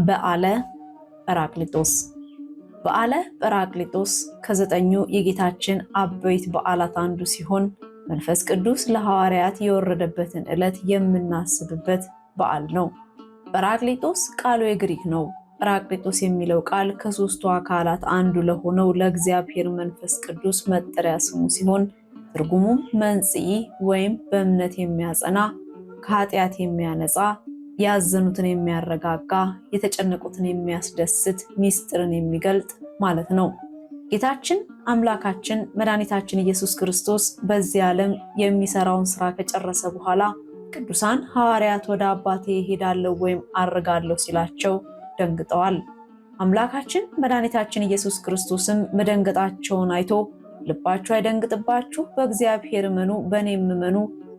በዓለ ጰራቅሊጦስ። በዓለ ጰራቅሊጦስ ከ9ኙ የጌታችን አበይት በዓላት አንዱ ሲሆን መንፈስ ቅዱስ ለሐዋርያት የወረደበትን ዕለት የምናስብበት በዓል ነው። ጰራቅሊጦስ ቃሉ የግሪክ ነው። ጰራቅሊጦስ የሚለው ቃል ከሦስቱ አካላት አንዱ ለሆነው ለእግዚአብሔር መንፈስ ቅዱስ መጠሪያ ስሙ ሲሆን ትርጉሙም መንጽኢ ወይም በእምነት የሚያጸና፣ ከኃጢአት የሚያነጻ፣ ያዘኑትን የሚያረጋጋ፣ የተጨነቁትን የሚያስደስት፣ ሚስጥርን የሚገልጥ ማለት ነው። ጌታችን አምላካችን መድኃኒታችን ኢየሱስ ክርስቶስ በዚህ ዓለም የሚሰራውን ሥራ ከጨረሰ በኋላ ቅዱሳን ሐዋርያት ወደ አባቴ እሄዳለሁ ወይም አርጋለሁ ሲላቸው ደንግጠዋል። አምላካችን መድኃኒታችን ኢየሱስ ክርስቶስም መደንገጣቸውን አይቶ ልባችሁ አይደንግጥባችሁ፣ በእግዚአብሔር እመኑ፣ በእኔም እመኑ፣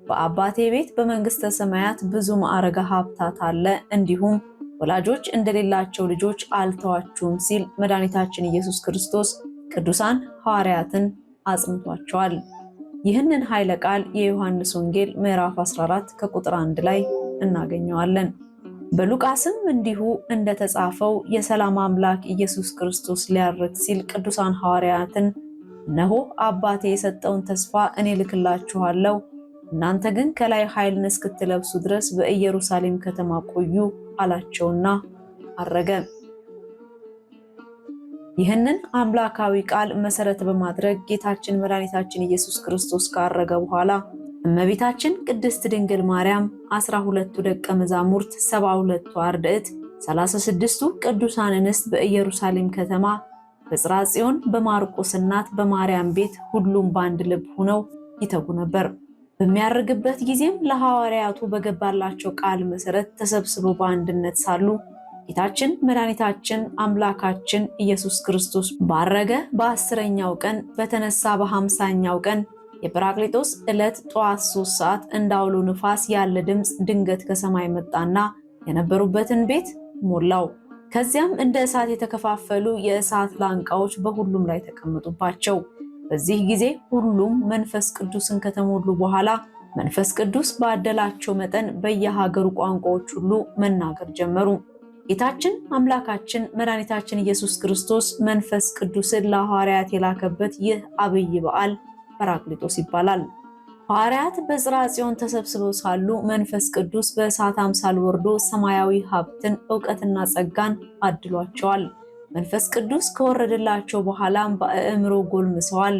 በአባቴ ቤት በመንግሥተ ሰማያት ብዙ ማዕረገ ሀብታት አለ፣ እንዲሁም ወላጆች እንደሌላቸው ልጆች አልተዋችሁም ሲል መድኃኒታችን ኢየሱስ ክርስቶስ ቅዱሳን ሐዋርያትን አጽንቷቸዋል። ይህንን ኃይለ ቃል የዮሐንስ ወንጌል ምዕራፍ 14 ከቁጥር 1 ላይ እናገኘዋለን። በሉቃስም እንዲሁ እንደተጻፈው የሰላም አምላክ ኢየሱስ ክርስቶስ ሊያርግ ሲል ቅዱሳን ሐዋርያትን እነሆ አባቴ የሰጠውን ተስፋ እኔ ልክላችኋለሁ፣ እናንተ ግን ከላይ ኃይልን እስክትለብሱ ድረስ በኢየሩሳሌም ከተማ ቆዩ አላቸውና አረገ። ይህንን አምላካዊ ቃል መሰረት በማድረግ ጌታችን መድኃኒታችን ኢየሱስ ክርስቶስ ካረገ በኋላ እመቤታችን ቅድስት ድንግል ማርያም 12ቱ ደቀ መዛሙርት፣ 72ቱ አርድእት፣ 36ቱ ቅዱሳን እንስት በኢየሩሳሌም ከተማ በጽርሐ ጽዮን በማርቆስ እናት በማርያም ቤት ሁሉም በአንድ ልብ ሆነው ይተጉ ነበር። በሚያርግበት ጊዜም ለሐዋርያቱ በገባላቸው ቃል መሰረት ተሰብስበው በአንድነት ሳሉ ጌታችን መድኃኒታችን አምላካችን ኢየሱስ ክርስቶስ ባረገ በ10ኛው ቀን በተነሳ በ50ኛው ቀን የጰራቅሊጦስ ዕለት ጠዋት 3 ሰዓት እንዳውሎ ንፋስ ያለ ድምፅ ድንገት ከሰማይ መጣና የነበሩበትን ቤት ሞላው። ከዚያም እንደ እሳት የተከፋፈሉ የእሳት ላንቃዎች በሁሉም ላይ ተቀመጡባቸው። በዚህ ጊዜ ሁሉም መንፈስ ቅዱስን ከተሞሉ በኋላ መንፈስ ቅዱስ ባደላቸው መጠን በየሀገሩ ቋንቋዎች ሁሉ መናገር ጀመሩ። ጌታችን አምላካችን መድኃኒታችን ኢየሱስ ክርስቶስ መንፈስ ቅዱስን ለሐዋርያት የላከበት ይህ አብይ በዓል ጰራቅሊጦስ ይባላል። ሐዋርያት በጽርሐ ጽዮን ተሰብስበው ሳሉ መንፈስ ቅዱስ በእሳት አምሳል ወርዶ ሰማያዊ ሀብትን፣ ዕውቀትና ጸጋን አድሏቸዋል። መንፈስ ቅዱስ ከወረደላቸው በኋላም በአእምሮ ጎልምሰዋል።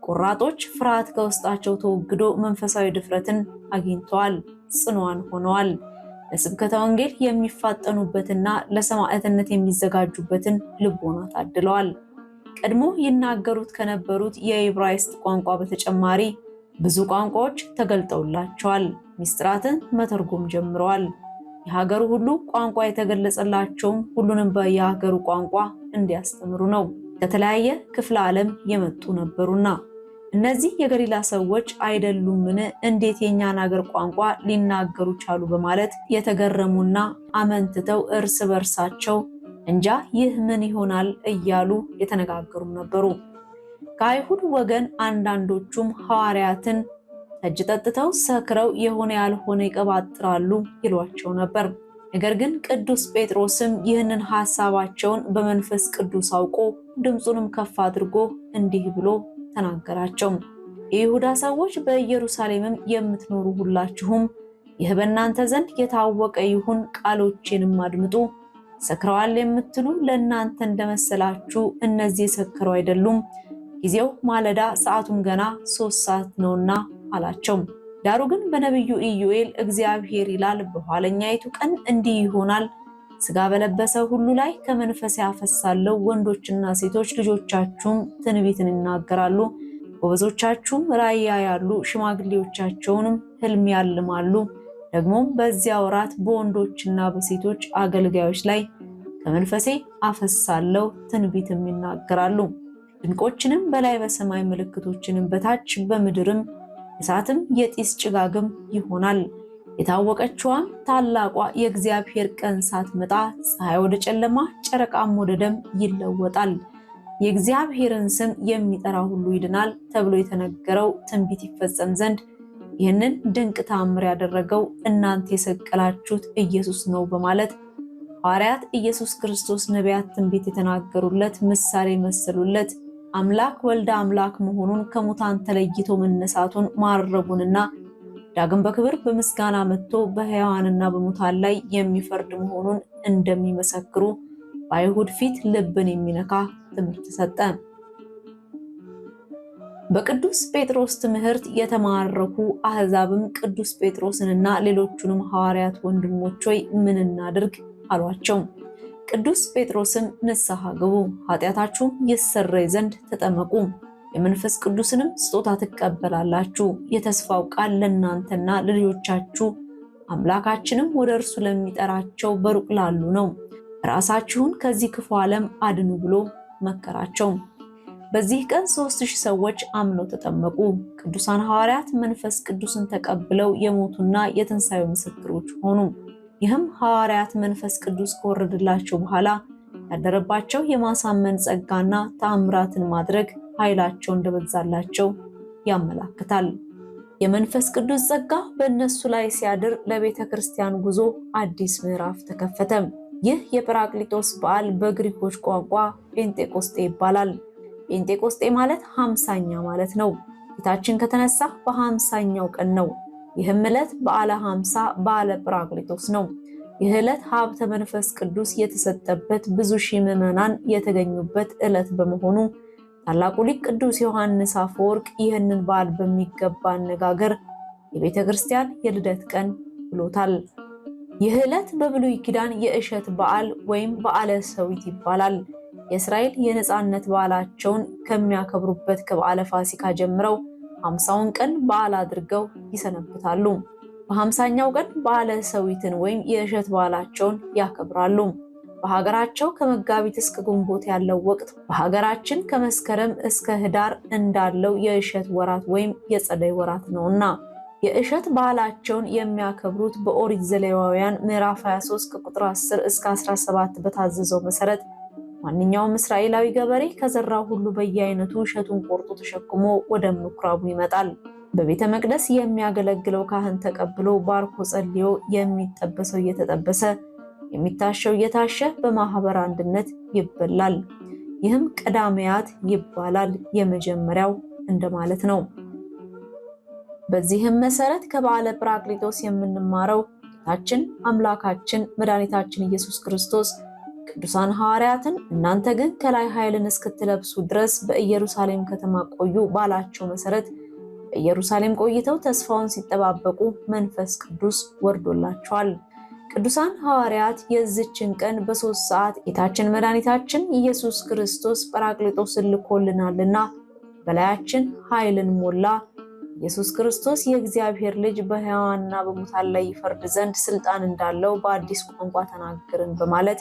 ቆራጦች ፍርሃት ከውስጣቸው ተወግዶ መንፈሳዊ ድፍረትን አግኝተዋል፣ ጽኑዓን ሆነዋል። ለስብከተ ወንጌል የሚፋጠኑበትና ለሰማዕትነት የሚዘጋጁበትን ልቦና ታድለዋል። ቀድሞ ይናገሩት ከነበሩት የዕብራይስጥ ቋንቋ በተጨማሪ ብዙ ቋንቋዎች ተገልጠውላቸዋል። ሚስጥራትን መተርጎም ጀምረዋል። የሀገሩ ሁሉ ቋንቋ የተገለጸላቸውም ሁሉንም በየሀገሩ ቋንቋ እንዲያስተምሩ ነው። ከተለያየ ክፍለ ዓለም የመጡ ነበሩና እነዚህ የገሊላ ሰዎች አይደሉምን? እንዴት የኛን ሀገር ቋንቋ ሊናገሩ ቻሉ? በማለት የተገረሙና አመንትተው እርስ በርሳቸው እንጃ ይህ ምን ይሆናል እያሉ የተነጋገሩም ነበሩ። ከአይሁድ ወገን አንዳንዶቹም ሐዋርያትን ጠጅ ጠጥተው ሰክረው የሆነ ያልሆነ ይቀባጥራሉ ይሏቸው ነበር። ነገር ግን ቅዱስ ጴጥሮስም ይህንን ሐሳባቸውን በመንፈስ ቅዱስ አውቆ ድምፁንም ከፍ አድርጎ እንዲህ ብሎ ተናገራቸው። የይሁዳ ሰዎች በኢየሩሳሌምም የምትኖሩ ሁላችሁም ይህ በእናንተ ዘንድ የታወቀ ይሁን፣ ቃሎቼንም አድምጡ። ሰክረዋል የምትሉ ለእናንተ እንደመሰላችሁ እነዚህ የሰከሩ አይደሉም፣ ጊዜው ማለዳ ሰዓቱም ገና 3 ሰዓት ነውና አላቸው። ዳሩ ግን በነቢዩ ኢዩኤል እግዚአብሔር ይላል፣ በኋለኛይቱ ቀን እንዲህ ይሆናል፣ ሥጋ በለበሰ ሁሉ ላይ ከመንፈሴ አፈሳለሁ፣ ወንዶችና ሴቶች ልጆቻችሁም ትንቢትን ይናገራሉ፣ ጎበዞቻችሁም ራእይ ያያሉ፣ ሽማግሌዎቻቸውንም ሕልም ያልማሉ። ደግሞም በዚያ ወራት በወንዶችና በሴቶች አገልጋዮች ላይ ከመንፈሴ አፈሳለሁ፣ ትንቢትም ይናገራሉ። ድንቆችንም በላይ በሰማይ ምልክቶችንም በታች በምድርም እሳትም የጢስ ጭጋግም ይሆናል። የታወቀችዋም ታላቋ የእግዚአብሔር ቀን ሳትመጣ ፀሐይ ወደ ጨለማ ጨረቃም ወደ ደም ይለወጣል። የእግዚአብሔርን ስም የሚጠራ ሁሉ ይድናል ተብሎ የተነገረው ትንቢት ይፈጸም ዘንድ ይህንን ድንቅ ተአምር ያደረገው እናንተ የሰቀላችሁት ኢየሱስ ነው በማለት ሐዋርያት ኢየሱስ ክርስቶስ ነቢያት ትንቢት የተናገሩለት ምሳሌ መሰሉለት። አምላክ ወልደ አምላክ መሆኑን ከሙታን ተለይቶ መነሳቱን ማረጉንና ዳግም በክብር በምስጋና መጥቶ በሕያዋንና በሙታን ላይ የሚፈርድ መሆኑን እንደሚመሰክሩ በአይሁድ ፊት ልብን የሚነካ ትምህርት ሰጠ። በቅዱስ ጴጥሮስ ትምህርት የተማረኩ አሕዛብም ቅዱስ ጴጥሮስንና ሌሎቹንም ሐዋርያት ወንድሞች ሆይ ምን እናድርግ አሏቸው። ቅዱስ ጴጥሮስም ንስሐ ግቡ፣ ኃጢአታችሁም ይሰረይ ዘንድ ተጠመቁ፣ የመንፈስ ቅዱስንም ስጦታ ትቀበላላችሁ፣ የተስፋው ቃል ለእናንተና ለልጆቻችሁ አምላካችንም ወደ እርሱ ለሚጠራቸው በሩቅ ላሉ ነው፣ ራሳችሁን ከዚህ ክፉ ዓለም አድኑ ብሎ መከራቸው። በዚህ ቀን 3000 ሰዎች አምነው ተጠመቁ። ቅዱሳን ሐዋርያት መንፈስ ቅዱስን ተቀብለው የሞቱና የትንሣኤው ምስክሮች ሆኑ። ይህም ሐዋርያት መንፈስ ቅዱስ ከወረደላቸው በኋላ ያደረባቸው የማሳመን ጸጋና ተአምራትን ማድረግ ኃይላቸው እንደበዛላቸው ያመላክታል። የመንፈስ ቅዱስ ጸጋ በእነሱ ላይ ሲያድር ለቤተ ክርስቲያን ጉዞ አዲስ ምዕራፍ ተከፈተ። ይህ የጰራቅሊጦስ በዓል በግሪኮች ቋንቋ ጴንጤቆስጤ ይባላል። ጴንጤቆስጤ ማለት 50ኛ ማለት ነው። ጌታችን ከተነሳ በ50ኛው ቀን ነው። ይህም ዕለት በዓለ 50 በዓለ ጰራቅሊጦስ ነው። ይህ ዕለት ሀብተ መንፈስ ቅዱስ የተሰጠበት ብዙ ሺህ ምዕመናን የተገኙበት ዕለት በመሆኑ ታላቁ ሊቅ ቅዱስ ዮሐንስ አፈወርቅ ይህንን በዓል በሚገባ አነጋገር የቤተ ክርስቲያን የልደት ቀን ብሎታል። ይህ ዕለት በብሉይ ኪዳን የእሸት በዓል ወይም በዓለ ሰዊት ይባላል። የእስራኤል የነጻነት በዓላቸውን ከሚያከብሩበት ከበዓለ ፋሲካ ጀምረው 50ውን ቀን በዓል አድርገው ይሰነብታሉ። በ50ኛው ቀን በዓለ ሰዊትን ወይም የእሸት በዓላቸውን ያከብራሉ። በሀገራቸው ከመጋቢት እስከ ግንቦት ያለው ወቅት በሀገራችን ከመስከረም እስከ ህዳር እንዳለው የእሸት ወራት ወይም የጸደይ ወራት ነውና የእሸት በዓላቸውን የሚያከብሩት በኦሪት ዘሌዋውያን ምዕራፍ 23 ከቁጥር 10 እስከ 17 በታዘዘው መሰረት ማንኛውም እስራኤላዊ ገበሬ ከዘራው ሁሉ በየአይነቱ እሸቱን ቆርጦ ተሸክሞ ወደ ምኩራቡ ይመጣል። በቤተ መቅደስ የሚያገለግለው ካህን ተቀብሎ ባርኮ ጸልዮ የሚጠበሰው እየተጠበሰ የሚታሸው እየታሸ በማህበር አንድነት ይበላል። ይህም ቀዳሚያት ይባላል፣ የመጀመሪያው እንደማለት ነው። በዚህም መሰረት ከበዓለ ጰራቅሊጦስ የምንማረው ጌታችን አምላካችን መድኃኒታችን ኢየሱስ ክርስቶስ ቅዱሳን ሐዋርያትን እናንተ ግን ከላይ ኃይልን እስክትለብሱ ድረስ በኢየሩሳሌም ከተማ ቆዩ ባላቸው መሰረት በኢየሩሳሌም ቆይተው ተስፋውን ሲጠባበቁ መንፈስ ቅዱስ ወርዶላቸዋል። ቅዱሳን ሐዋርያት የዚችን ቀን በ3 ሰዓት ጌታችን መድኃኒታችን ኢየሱስ ክርስቶስ ጰራቅሊጦስን ልኮልናልና በላያችን ኃይልን ሞላ፣ ኢየሱስ ክርስቶስ የእግዚአብሔር ልጅ በሕያዋንና በሙታን ላይ ይፈርድ ዘንድ ስልጣን እንዳለው በአዲስ ቋንቋ ተናገርን በማለት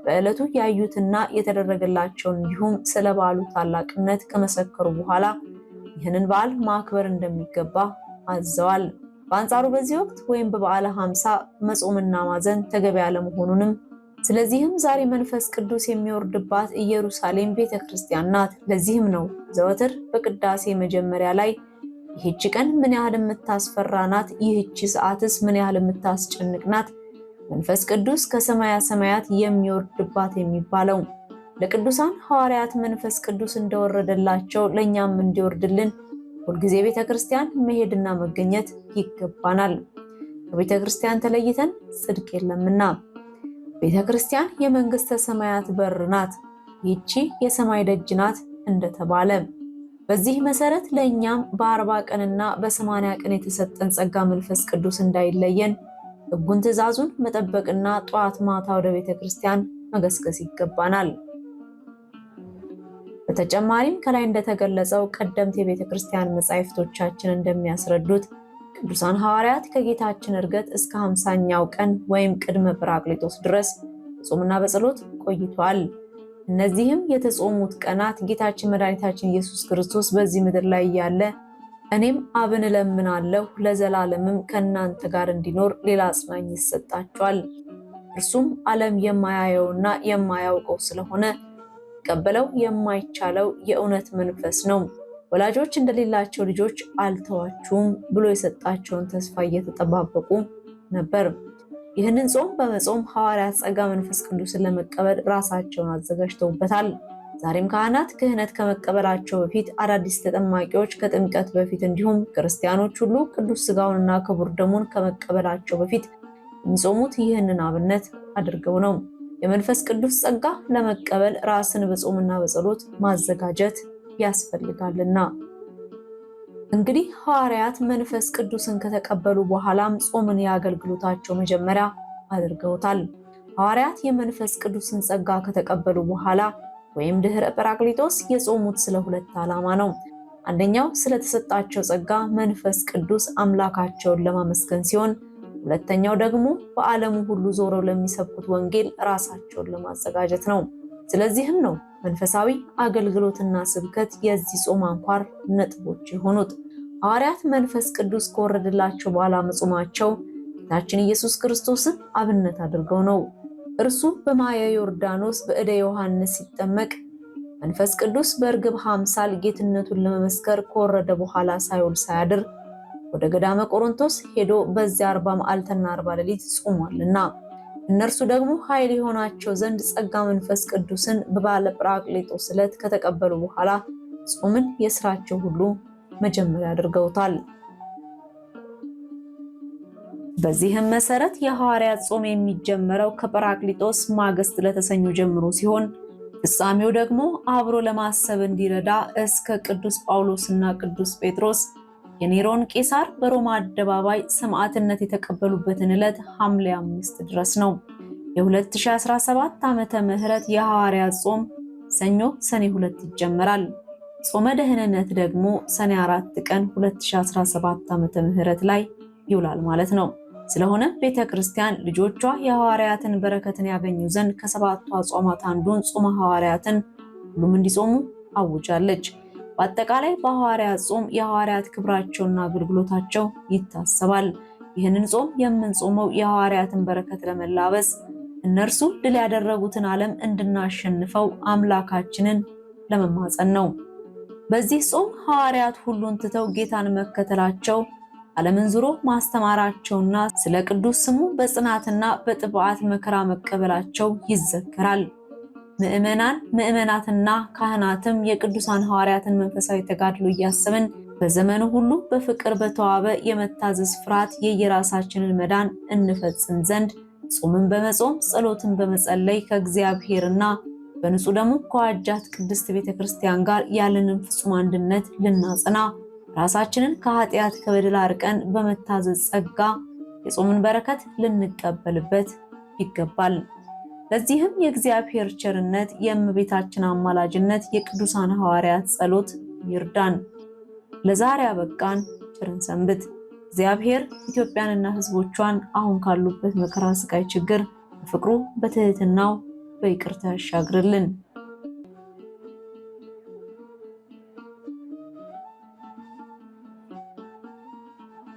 በዕለቱ ያዩትና የተደረገላቸውን እንዲሁም ስለ በዓሉ ታላቅነት ከመሰከሩ በኋላ ይህንን በዓል ማክበር እንደሚገባ አዘዋል። በአንጻሩ በዚህ ወቅት ወይም በበዓለ 50 መጾምና ማዘን ተገቢ ያለመሆኑንም ስለዚህም ዛሬ መንፈስ ቅዱስ የሚወርድባት ኢየሩሳሌም ቤተክርስቲያን ናት። ለዚህም ነው ዘወትር በቅዳሴ መጀመሪያ ላይ ይህች ቀን ምን ያህል የምታስፈራ ናት፣ ይህች ሰዓትስ ምን ያህል የምታስጨንቅ ናት፣ መንፈስ ቅዱስ ከሰማያ ሰማያት የሚወርድባት የሚባለው ለቅዱሳን ሐዋርያት መንፈስ ቅዱስ እንደወረደላቸው ለኛም እንዲወርድልን ሁልጊዜ ቤተክርስቲያን መሄድና መገኘት ይገባናል። ከቤተክርስቲያን ተለይተን ጽድቅ የለምና። ቤተክርስቲያን የመንግስተ ሰማያት በር ናት፣ ይቺ የሰማይ ደጅ ናት እንደተባለ በዚህ መሰረት ለኛም በ40 ቀንና በ80 ቀን የተሰጠን ጸጋ መንፈስ ቅዱስ እንዳይለየን ሕጉን ትእዛዙን መጠበቅና ጧት ማታ ወደ ቤተክርስቲያን መገስገስ ይገባናል። በተጨማሪም ከላይ እንደተገለጸው ቀደምት የቤተክርስቲያን መጻሕፍቶቻችን እንደሚያስረዱት ቅዱሳን ሐዋርያት ከጌታችን ዕርገት እስከ 50ኛው ቀን ወይም ቅድመ ጰራቅሊጦስ ድረስ በጾምና በጸሎት ቆይቷል። እነዚህም የተጾሙት ቀናት ጌታችን መድኃኒታችን ኢየሱስ ክርስቶስ በዚህ ምድር ላይ ያለ እኔም አብን እለምናለሁ ለዘላለምም ከእናንተ ጋር እንዲኖር ሌላ አጽናኝ ይሰጣቸዋል፣ እርሱም ዓለም የማያየውና የማያውቀው ስለሆነ ሊቀበለው የማይቻለው የእውነት መንፈስ ነው፣ ወላጆች እንደሌላቸው ልጆች አልተዋችሁም ብሎ የሰጣቸውን ተስፋ እየተጠባበቁ ነበር። ይህንን ጾም በመጾም ሐዋርያት ጸጋ መንፈስ ቅዱስን ለመቀበል ራሳቸውን አዘጋጅተውበታል። ዛሬም ካህናት ክህነት ከመቀበላቸው በፊት፣ አዳዲስ ተጠማቂዎች ከጥምቀት በፊት እንዲሁም ክርስቲያኖች ሁሉ ቅዱስ ሥጋውንና ክቡር ደሙን ከመቀበላቸው በፊት የሚጾሙት ይህንን አብነት አድርገው ነው። የመንፈስ ቅዱስ ጸጋ ለመቀበል ራስን በጾምና በጸሎት ማዘጋጀት ያስፈልጋልና። እንግዲህ ሐዋርያት መንፈስ ቅዱስን ከተቀበሉ በኋላም ጾምን የአገልግሎታቸው መጀመሪያ አድርገውታል። ሐዋርያት የመንፈስ ቅዱስን ጸጋ ከተቀበሉ በኋላ ወይም ድህረ ጰራቅሊጦስ የጾሙት ስለ ሁለት ዓላማ ነው። አንደኛው ስለተሰጣቸው ጸጋ መንፈስ ቅዱስ አምላካቸውን ለማመስገን ሲሆን፣ ሁለተኛው ደግሞ በዓለሙ ሁሉ ዞረው ለሚሰብኩት ወንጌል ራሳቸውን ለማዘጋጀት ነው። ስለዚህም ነው መንፈሳዊ አገልግሎትና ስብከት የዚህ ጾም አንኳር ነጥቦች የሆኑት። ሐዋርያት መንፈስ ቅዱስ ከወረደላቸው በኋላ መጾማቸው ጌታችን ኢየሱስ ክርስቶስን አብነት አድርገው ነው። እርሱ በማየ ዮርዳኖስ በእደ ዮሐንስ ሲጠመቅ መንፈስ ቅዱስ በርግብ አምሳል ጌትነቱን ለመመስከር ከወረደ በኋላ ሳይውል ሳያድር ወደ ገዳመ ቆሮንቶስ ሄዶ በዚያ 40 መዓልትና 40 ሌሊት ጾሟልና፣ እነርሱ ደግሞ ኃይል የሆናቸው ዘንድ ጸጋ መንፈስ ቅዱስን በበዓለ ጰራቅሊጦስ ዕለት ከተቀበሉ በኋላ ጾምን የሥራቸው ሁሉ መጀመሪያ አድርገውታል። በዚህም መሰረት የሐዋርያት ጾም የሚጀመረው ከጰራቅሊጦስ ማግስት ለተሰኞ ጀምሮ ሲሆን፣ ፍጻሜው ደግሞ አብሮ ለማሰብ እንዲረዳ እስከ ቅዱስ ጳውሎስና ቅዱስ ጴጥሮስ የኔሮን ቄሳር በሮማ አደባባይ ሰማዕትነት የተቀበሉበትን ዕለት ሐምሌ 5 ድረስ ነው። የ2017 ዓመተ ምህረት የሐዋርያት ጾም ሰኞ ሰኔ 2 ይጀመራል። ጾመ ደህንነት ደግሞ ሰኔ 4 ቀን 2017 ዓመተ ምህረት ላይ ይውላል ማለት ነው። ስለሆነ ቤተክርስቲያን ልጆቿ የሐዋርያትን በረከትን ያገኙ ዘንድ ከሰባቱ አጽዋማት አንዱን ጾመ ሐዋርያትን ሁሉም እንዲጾሙ አውጃለች። በአጠቃላይ በሐዋርያት ጾም የሐዋርያት ክብራቸውና አገልግሎታቸው ይታሰባል። ይህንን ጾም የምንጾመው የሐዋርያትን በረከት ለመላበስ እነርሱ ድል ያደረጉትን ዓለም እንድናሸንፈው አምላካችንን ለመማጸን ነው። በዚህ ጾም ሐዋርያት ሁሉን ትተው ጌታን መከተላቸው፣ ዓለምን ዙሮ ማስተማራቸውና ስለ ቅዱስ ስሙ በጽናትና በጥብዓት መከራ መቀበላቸው ይዘከራል። ምዕመናትና ካህናትም የቅዱሳን ሐዋርያትን መንፈሳዊ ተጋድሎ እያሰብን በዘመኑ ሁሉ በፍቅር በተዋበ የመታዘዝ ፍርሃት የየራሳችንን መዳን እንፈጽም ዘንድ ጾምን በመጾም ጸሎትን በመጸለይ ከእግዚአብሔርና በንጹህ ደሙ ከዋጃት ቅድስት ቤተክርስቲያን ጋር ያለንን ፍጹም አንድነት ልናጸና ራሳችንን ከኃጢአት ከበደል አርቀን በመታዘዝ ጸጋ የጾምን በረከት ልንቀበልበት ይገባል። ለዚህም የእግዚአብሔር ቸርነት፣ የእመቤታችን አማላጅነት፣ የቅዱሳን ሐዋርያት ጸሎት ይርዳን። ለዛሬ አበቃን። ቸርን ሰንብት። እግዚአብሔር ኢትዮጵያንና ሕዝቦቿን አሁን ካሉበት መከራ፣ ስቃይ፣ ችግር በፍቅሩ በትህትናው በይቅርታ ያሻግርልን።